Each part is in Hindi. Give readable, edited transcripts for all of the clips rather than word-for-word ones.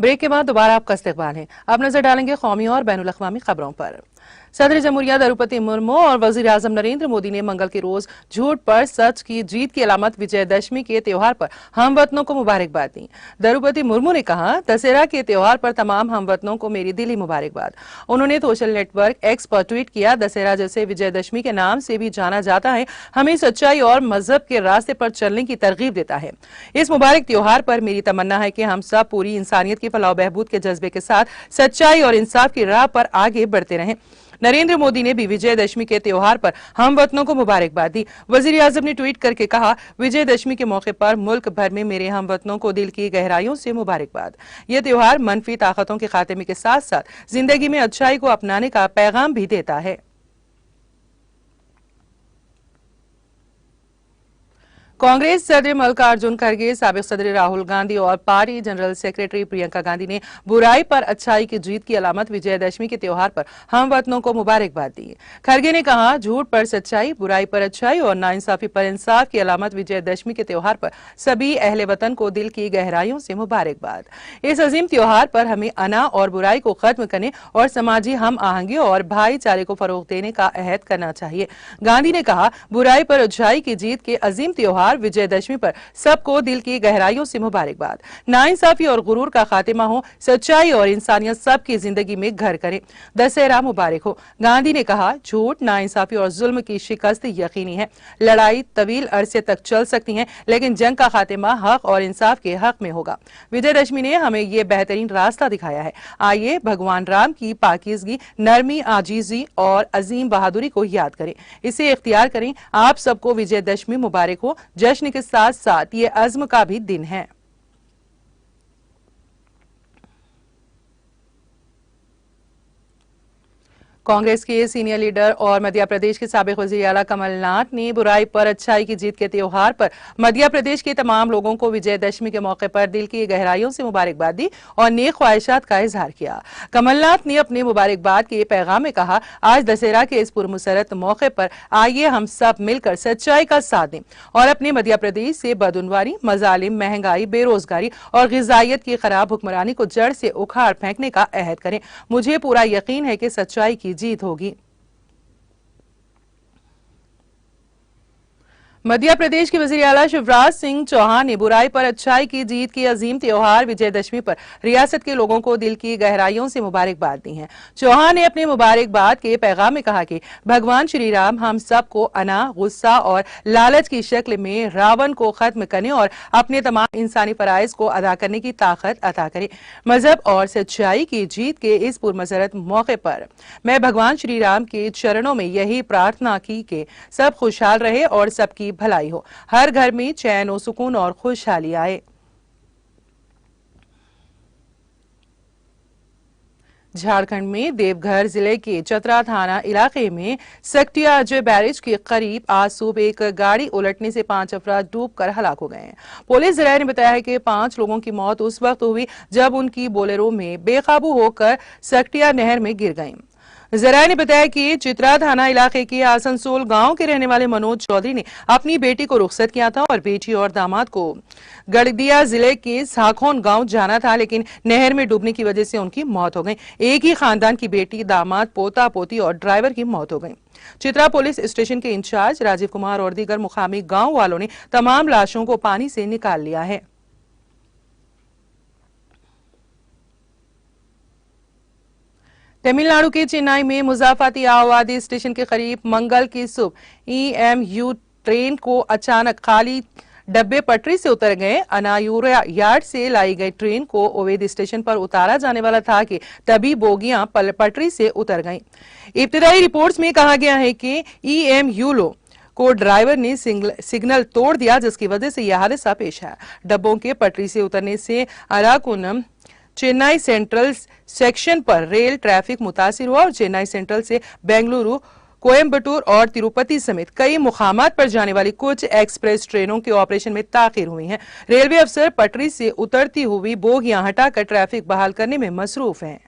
ब्रेक के बाद दोबारा आपका इस्तकबाल है। अब नजर डालेंगे कौमी और बैनुल अक़वामी खबरों पर। सदर जमहूरिया द्रौपदी मुर्मू और वजीर आजम नरेंद्र मोदी ने मंगल के रोज झूठ पर सच की जीत की अलामत विजयदशमी के त्योहार पर हमवतनों को मुबारकबाद दी। द्रौपदी मुर्मू ने कहा, दशहरा के त्योहार पर तमाम हमवतनों को मेरी दिली मुबारकबाद। उन्होंने सोशल नेटवर्क एक्स पर ट्वीट किया, दशहरा जैसे विजयदशमी के नाम से भी जाना जाता है, हमें सच्चाई और मजहब के रास्ते पर चलने की तरगीब देता है। इस मुबारक त्योहार पर मेरी तमन्ना है कि हम सब पूरी इंसानियत की फलाह बहबूद के जज्बे के साथ सच्चाई और इंसाफ की राह पर आगे बढ़ते रहें। नरेंद्र मोदी ने भी विजयदशमी के त्योहार पर हम वतनों को मुबारकबाद दी। वजीर आजम ने ट्वीट करके कहा, विजयदशमी के मौके पर मुल्क भर में मेरे हम वतनों को दिल की गहराइयों से मुबारकबाद। यह त्योहार मनफी ताकतों के खात्मे के साथ साथ जिंदगी में अच्छाई को अपनाने का पैगाम भी देता है। कांग्रेस सदर मल्लिकार्जुन खड़गे, साबिक सदर राहुल गांधी और party general secretary Priyanka Gandhi ने बुराई पर अच्छाई की जीत की अलामत विजयदशमी के त्योहार पर हमवतनों को मुबारकबाद दी। खड़गे ने कहा, झूठ पर सच्चाई, बुराई पर अच्छाई और नाइंसाफी पर इंसाफ की अलामत विजयदशमी के त्योहार पर सभी अहले वतन को दिल की गहराइयों से मुबारकबाद। इस अजीम त्योहार पर हमें अना और बुराई को खत्म करने और समाजी हम आहंगी और भाईचारे को फरोग देने का अहद करना चाहिए। गांधी ने कहा, बुराई पर अच्छाई की जीत के अजीम त्योहार विजयदशमी पर सबको दिल की गहराइयों से मुबारकबाद। नाइंसाफी और गुरूर का खात्मा हो, सच्चाई और इंसानियत सबकी जिंदगी में घर करे। दशहरा मुबारक हो। गांधी ने कहा, झूठ, नाइंसाफी और जुल्म की शिकस्त यकीनी है। लड़ाई तवील अरसे तक चल सकती है, लेकिन जंग का खात्मा हक और इंसाफ के हक में होगा। विजयदशमी ने हमें ये बेहतरीन रास्ता दिखाया है। आइए भगवान राम की पाकीज़गी, नरमी, आजीजी और अजीम बहादुरी को याद करें, इसे इख्तियार करें। आप सबको विजयदशमी मुबारक हो। जश्न के साथ साथ ये अज़्म का भी दिन है। कांग्रेस के सीनियर लीडर और मध्य प्रदेश के साबिक वज़ीर आला कमलनाथ ने बुराई पर अच्छाई की जीत के त्योहार पर मध्य प्रदेश के तमाम लोगों को विजयदशमी के मौके पर दिल की गहराइयों से मुबारकबाद दी और नेक ख्वाहिशात का इजहार किया। कमलनाथ ने अपने मुबारकबाद के पैगाम में कहा, आज दशहरा के इस पुरमसरत मौके पर आइए हम सब मिलकर सच्चाई का साथ दें और अपने मध्य प्रदेश से बदउनवारी, मजालिम, महंगाई, बेरोजगारी और ग़िज़ाइयत की खराब हुक्मरानी को जड़ से उखाड़ फेंकने का अहद करें। मुझे पूरा यकीन है कि सच्चाई की जीत होगी। मध्य प्रदेश के वज़ीर आला शिवराज सिंह चौहान ने बुराई पर अच्छाई की जीत के अजीम त्योहार विजयदशमी पर रियासत के लोगों को दिल की गहराइयों से मुबारकबाद दी है। चौहान ने अपने मुबारकबाद के पैगाम में कहा कि भगवान श्री राम हम सबको अना, गुस्सा और लालच की शक्ल में रावण को खत्म करने और अपने तमाम इंसानी फराइज को अदा करने की ताकत अता करे। मजहब और सच्चाई की जीत के इस पुरमसरत मौके पर मैं भगवान श्री राम के चरणों में यही प्रार्थना की कि सब खुशहाल रहे और सबकी भलाई हो, हर घर में चैन और सुकून और खुशहाली आए। झारखंड में देवघर जिले के चतरा थाना इलाके में सकटिया अजय बैरेज के करीब आज सुबह एक गाड़ी उलटने से 5 अफराद डूबकर हलाक हो गए हैं। पुलिस जराये ने बताया है कि 5 लोगों की मौत उस वक्त हुई जब उनकी बोलेरो में बेकाबू होकर सकटिया नहर में गिर गई। जराये ने बताया कि चित्रा थाना इलाके के आसनसोल गांव के रहने वाले मनोज चौधरी ने अपनी बेटी को रुखसत किया था और बेटी और दामाद को गड़दिया जिले के साखोन गांव जाना था, लेकिन नहर में डूबने की वजह से उनकी मौत हो गई। एक ही खानदान की बेटी, दामाद, पोता पोती और ड्राइवर की मौत हो गई। चित्रा पुलिस स्टेशन के इंचार्ज राजीव कुमार और दीगर मुकामी गाँव वालों ने तमाम लाशों को पानी से निकाल लिया है। तमिलनाडु के चेन्नई में मुजाफाती आबादी स्टेशन के करीब मंगल की सुबह EMU ट्रेन को अचानक खाली डब्बे पटरी से उतर गए। अनायूरा यार्ड से लाई गई ट्रेन को ओवेद स्टेशन पर उतारा जाने वाला था कि तभी बोगियां पटरी से उतर गईं। इब्तदाई रिपोर्ट्स में कहा गया है कि EMU को ड्राइवर ने सिग्नल तोड़ दिया, जिसकी वजह से यह हादसा पेश आया। डब्बों के पटरी से उतरने से अराकुनम चेन्नई सेंट्रल सेक्शन पर रेल ट्रैफिक मुतासिर हुआ और चेन्नई सेंट्रल से बेंगलुरु, कोयम्बटूर और तिरुपति समेत कई मुकामात पर जाने वाली कुछ एक्सप्रेस ट्रेनों के ऑपरेशन में ताखिर हुई है। रेलवे अफसर पटरी से उतरती हुई बोगियां हटाकर ट्रैफिक बहाल करने में मसरूफ हैं।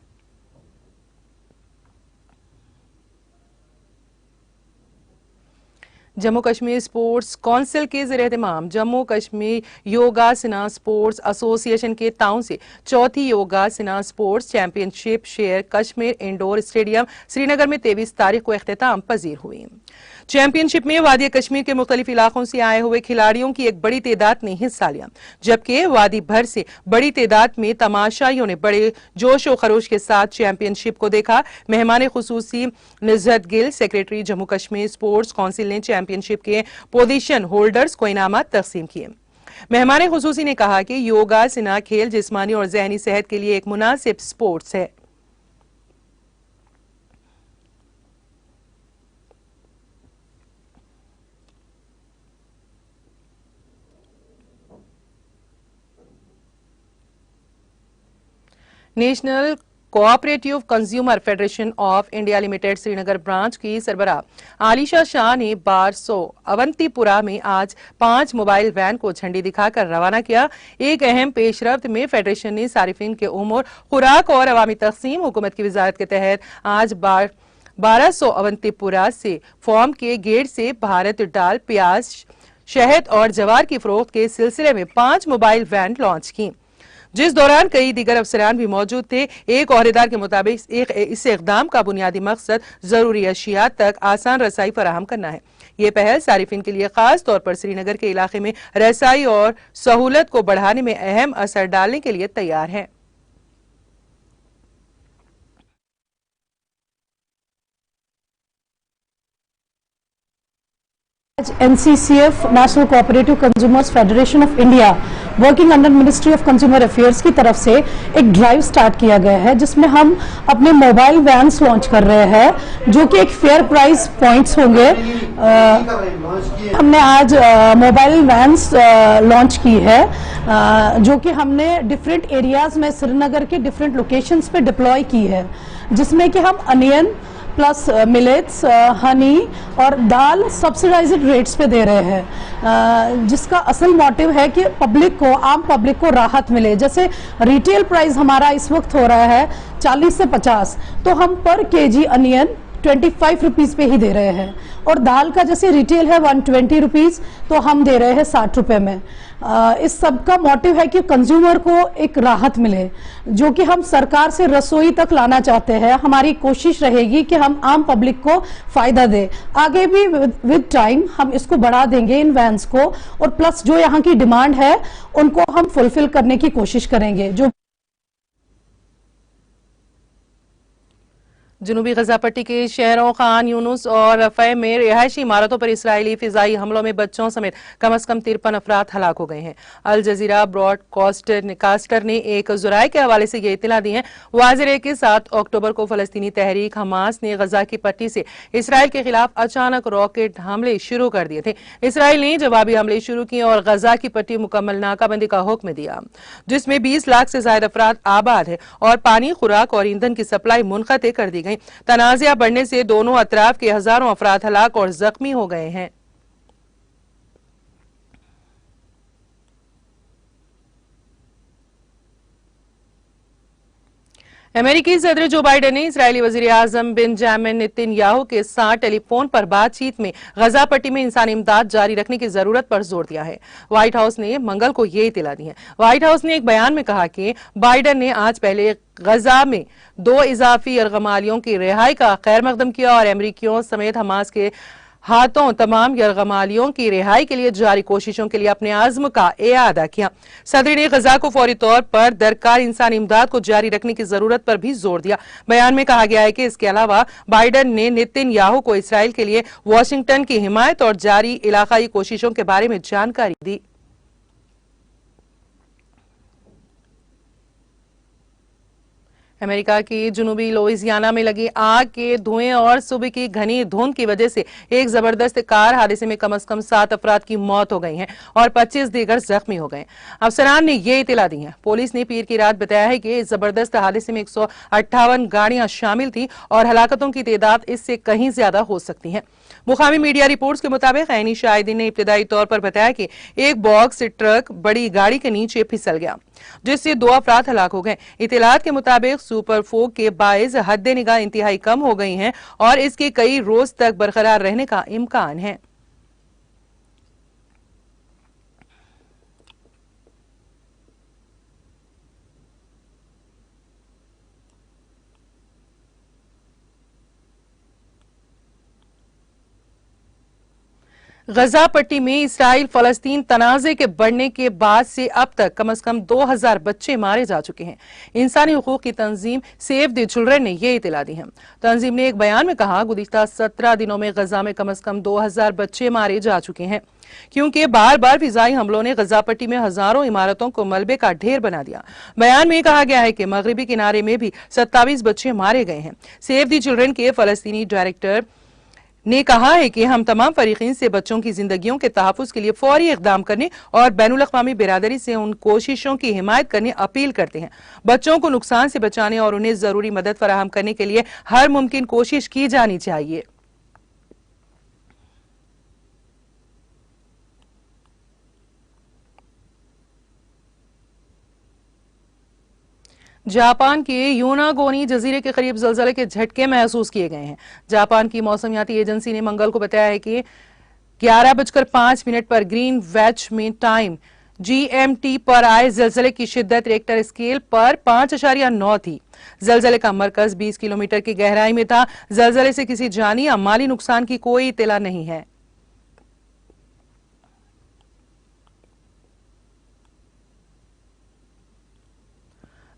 जम्मू कश्मीर स्पोर्ट्स काउंसिल के ज़ेर-ए-एहतमाम जम्मू कश्मीर योगासना स्पोर्ट्स एसोसिएशन के ताउन से चौथी Yogasana sports championship Sher Kashmir indoor stadium Srinagar में 23 तारीख को इख्तिताम पजीर हुई। चैंपियनशिप में वादी कश्मीर के मुख्तलिफ इलाकों से आए हुए खिलाड़ियों की एक बड़ी तादाद ने हिस्सा लिया, जबकि वादी भर से बड़ी तादाद में तमाशाइयों ने बड़े जोश और खरोश के साथ चैंपियनशिप को देखा। मेहमान खुसूसी Nuzhat Gill secretary Jammu Kashmir sports council ने चैंपियनशिप के पोजीशन होल्डर्स को इनामात तकसीम किए। मेहमान खुसूसी ने कहा कि योगासना खेल जिस्मानी और जहनी सेहत के लिए एक मुनासिब स्पोर्ट्स है। National cooperative consumer federation of India limited Srinagar branch की सरबराह आलिशा शाह ने बारसो अवंतीपुरा में आज 5 मोबाइल वैन को झंडी दिखाकर रवाना किया। एक अहम पेशरफ्त में फेडरेशन ने सारिफिन के उमूर, खुराक और अवामी तकसीम हुकूमत की वजारत के तहत आज 1200 अवंतीपुरा से फॉर्म के गेट से भारत दाल, प्याज, शहद और जवार की फरोख्त के सिलसिले में 5 मोबाइल वैन लॉन्च की, जिस दौरान कई दीगर अफसरान भी मौजूद थे। एक ओहदेदार के मुताबिक इस इक़दाम का बुनियादी मकसद जरूरी अशिया तक आसान रसाई फराहम करना है। ये पहल सारिफिन के लिए खास तौर पर श्रीनगर के इलाके में रसाई और सहूलत को बढ़ाने में अहम असर डालने के लिए तैयार है। NCCF national cooperative consumers federation of India working under ministry of consumer affairs की तरफ से एक ड्राइव स्टार्ट किया गया है, जिसमें हम अपने मोबाइल वैन्स लॉन्च कर रहे हैं, जो कि एक फेयर प्राइस पॉइंट्स होंगे। हमने आज मोबाइल वैन्स लॉन्च की है, जो कि हमने डिफरेंट एरियाज में श्रीनगर के डिफरेंट लोकेशंस पे डिप्लॉय की है, जिसमें कि हम अनियन प्लस मिलेट्स, हनी और दाल सब्सिडाइज्ड रेट्स पे दे रहे हैं, जिसका असल मोटिव है कि पब्लिक को, आम पब्लिक को राहत मिले। जैसे रिटेल प्राइस हमारा इस वक्त हो रहा है 40 से 50, तो हम पर केजी अनियन 25 रुपीज पे ही दे रहे हैं, और दाल का जैसे रिटेल है 120 रुपीज, तो हम दे रहे हैं 60 रुपए में। इस सब का मोटिव है कि कंज्यूमर को एक राहत मिले, जो कि हम सरकार से रसोई तक लाना चाहते हैं। हमारी कोशिश रहेगी कि हम आम पब्लिक को फायदा दें। आगे भी विद टाइम हम इसको बढ़ा देंगे इन वैन्स को, और प्लस जो यहाँ की डिमांड है उनको हम फुलफिल करने की कोशिश करेंगे। जो जनूबी गजा पट्टी के शहरों खान यूनुस और रफ़े में रिहायशी इमारतों पर इसराइली फिजाई हमलों में बच्चों समेत कम अज कम 53 अफराद हलाक हो गए हैं। अल जजीरा ब्रॉडकास्टर ने एक ज़राए के हवाले से ये इत्तला दी है। वाज़ेह है कि 7 अक्टूबर को फलस्तीनी तहरीक हमास ने गजा की पट्टी से इसराइल के खिलाफ अचानक रॉकेट हमले शुरू कर दिए थे। इसराइल ने जवाबी हमले शुरू किए और गजा की पट्टी मुकम्मल नाकाबंदी का हुक्म दिया, जिसमें 20 लाख से ज्यादा अफराद आबाद है और पानी, खुराक और ईंधन की सप्लाई मुनक़ते कर दी गई। तनाज़ा बढ़ने से दोनों अतराफ के हजारों अफराद हलाक और जख्मी हो गए हैं। अमेरिकी सदर जो बाइडेन ने इसराइली वजीर आजम बेंजामिन नेतन्याहू के साथ टेलीफोन पर बातचीत में गजा पट्टी में इंसानी इमदाद जारी रखने की जरूरत पर जोर दिया है। व्हाइट हाउस ने मंगल को ये इत्तला दी है। व्हाइट हाउस ने एक बयान में कहा कि बाइडेन ने आज पहले गजा में 2 इजाफी यरगमालियों की रिहाई का खैर मकदम किया और अमरीकियों समेत हमास के हाथों तमाम यरगमालियों की रिहाई के लिए जारी कोशिशों के लिए अपने आज़्म का इआदा किया। सदर ने गजा को फौरी तौर पर दरकार इंसानी इमदाद को जारी रखने की जरूरत पर भी जोर दिया। बयान में कहा गया है कि इसके अलावा बाइडेन ने नेतन्याहू को इसराइल के लिए वाशिंगटन की हिमायत और जारी इलाकाई कोशिशों के बारे में जानकारी दी। अमेरिका की जुनूबी लुइसियाना में लगी आग के धुएं और सुबह की घनी धुंध की वजह से एक जबरदस्त कार हादसे में कम से कम 7 अफराद की मौत हो गई है और 25 दीगर जख्मी हो गए। अफसरान ने ये इत्तला दी है। पुलिस ने पीर की रात बताया है कि इस जबरदस्त हादसे में 158 गाड़ियां शामिल थी और हलाकतों की तादाद इससे कहीं ज्यादा हो सकती है। मुकामी मीडिया रिपोर्ट्स के मुताबिक ऐनी शाहिदीन ने इब्तदाई तौर पर बताया कि एक बॉक्स ट्रक बड़ी गाड़ी के नीचे फिसल गया, जिससे 2 अफराद हलाक हो गए। इत्तलात के मुताबिक सुपर फोग के बाइस हद्दे निगाह इंतहाई कम हो गई हैं और इसके कई रोज तक बरकरार रहने का इम्कान है। गजा पट्टी में इसराइल फलस्तीन तनाजे के बढ़ने के बाद से अब तक कम से कम 2000 बच्चे मारे जा चुके हैं। इंसानी हुकूक की तंजीम सेव द चिल्ड्रन ने यह इतला दी है। तंजीम ने एक बयान में कहा, गुज़िश्ता 17 दिनों में गजा में कम से कम 2000 बच्चे मारे जा चुके हैं, क्योंकि बार बार फिजाई हमलों ने गजा पट्टी में हजारों इमारतों को मलबे का ढेर बना दिया। बयान में कहा गया है कि मगरबी किनारे में भी 27 बच्चे मारे गए हैं। सेव द चिल्ड्रन के फलस्तीनी डायरेक्टर ने कहा है कि हम तमाम फरीकीन से बच्चों की जिंदगियों के तहफ़्फ़ुज़ के लिए फौरी इक़दाम करने और बैनुल-अक़वामी बिरादरी से उन कोशिशों की हिमायत करने अपील करते हैं। बच्चों को नुकसान से बचाने और उन्हें जरूरी मदद फराहम करने के लिए हर मुमकिन कोशिश की जानी चाहिए। जापान के योनागोनी जजीरे के करीब ज़लज़ले के झटके महसूस किए गए हैं। जापान की मौसमियाती एजेंसी ने मंगल को बताया है कि 11:05 पर ग्रीन वेच में टाइम GMT पर आए ज़लज़ले की शिद्दत रेक्टर स्केल पर 5.9 थी। ज़लज़ले का मरकज 20 किलोमीटर की गहराई में था। ज़लज़ले से किसी जानी या माली नुकसान की कोई इत्तला नहीं है।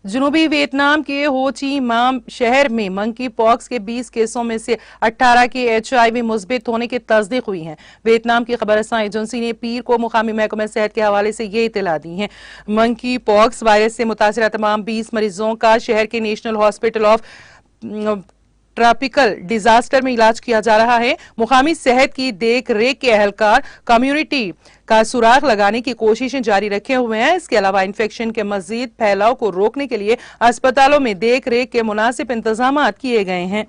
जनूबी वियतनाम के हो ची माम शहर में मंकी पॉक्स के 20 केसों में से 18 के HIV मुस्बित होने की तस्दीक हुई है। वियतनाम की खबरसां एजेंसी ने पीर को मुकामी महकमा सेहत के हवाले से ये इत्तला दी है। मंकी पॉक्स वायरस से मुतासरा तमाम 20 मरीजों का शहर के national hospital of tropical disaster में इलाज किया जा रहा है। मुकामी सेहत की देख रेख के अहलकार कम्युनिटी का सुराग लगाने की कोशिशें जारी रखे हुए हैं। इसके अलावा इन्फेक्शन के मजीद फैलाव को रोकने के लिए अस्पतालों में देख रेख के मुनासिब इंतजाम किए गए हैं।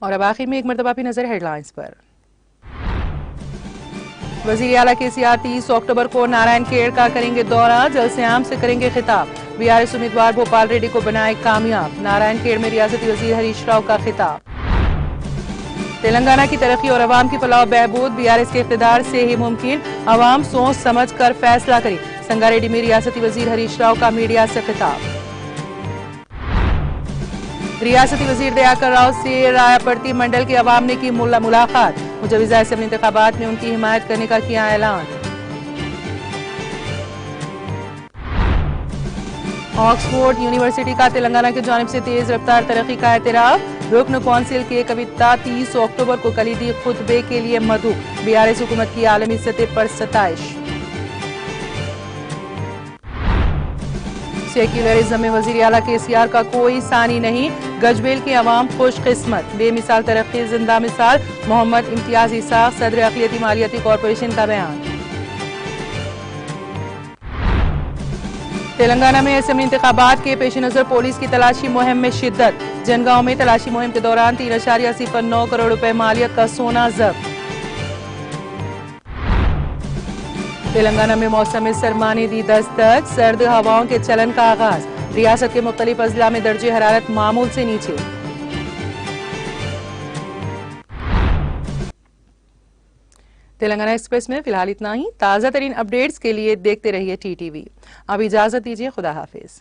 और अब आखिर में एक मरतबा भी नजर हेडलाइंस पर। वजीर आला KCR 30 अक्टूबर को नारायण खेड़ का करेंगे दौरा, जलसे आम से करेंगे खिताब। BRS उम्मीदवार भोपाल रेड्डी को बनाए कामयाब, नारायण खेड़ में रियासती वजीर हरीश राव का खिताब। तेलंगाना की तरक्की और अवाम की फलाह बहबूद BRS के इख्तिदार से ही मुमकिन, अवाम सोच समझ कर फैसला करे। संगारेड्डी में रियासती वजीर हरीश राव का मीडिया से खिताब। रियासती वजीर दयाकर राव से रायापड़ती मंडल के अवाम ने की मुलाकात, मुजविजा असेंबली इंतखाबात में उनकी हिमायत करने का किया ऐलान। ऑक्सफोर्ड यूनिवर्सिटी का तेलंगाना की जानिब से तेज रफ्तार तरक्की का एतराफ, रुकन कौंसिल के कविता 30 अक्टूबर को कलीदी खुतबे के लिए मदऊ, BRS हुकूमत की आलमी सतह पर सताइश। सेक्युलरिज्म में वजीर आला KCR का कोई सानी नहीं, गजबेल के अवाम खुशकिस्मत, बेमिसाल तरक्की जिंदा मिसाल, मोहम्मद इम्तियाज इसाक सदर अक़लियती मालियाती कॉरपोरेशन का बयान। तेलंगाना में असेंबली इंतखाबात के पेश नजर पुलिस की तलाशी मुहिम में शिद्दत, जनगांव में तलाशी मुहिम के दौरान 3.09 करोड़ रुपए मालियत का सोना जब्त। तेलंगाना में मौसम सरमा ने दी दस्तक, सर्द हवाओं के चलन का आगाज, रियासत के मुख्तलिफ अजला में दर्जे हरारत मामूल से नीचे। तेलंगाना एक्सप्रेस में फिलहाल इतना ही। ताज़ा तरीन अपडेट्स के लिए देखते रहिए TTV। अब इजाजत दीजिए, खुदा हाफिज।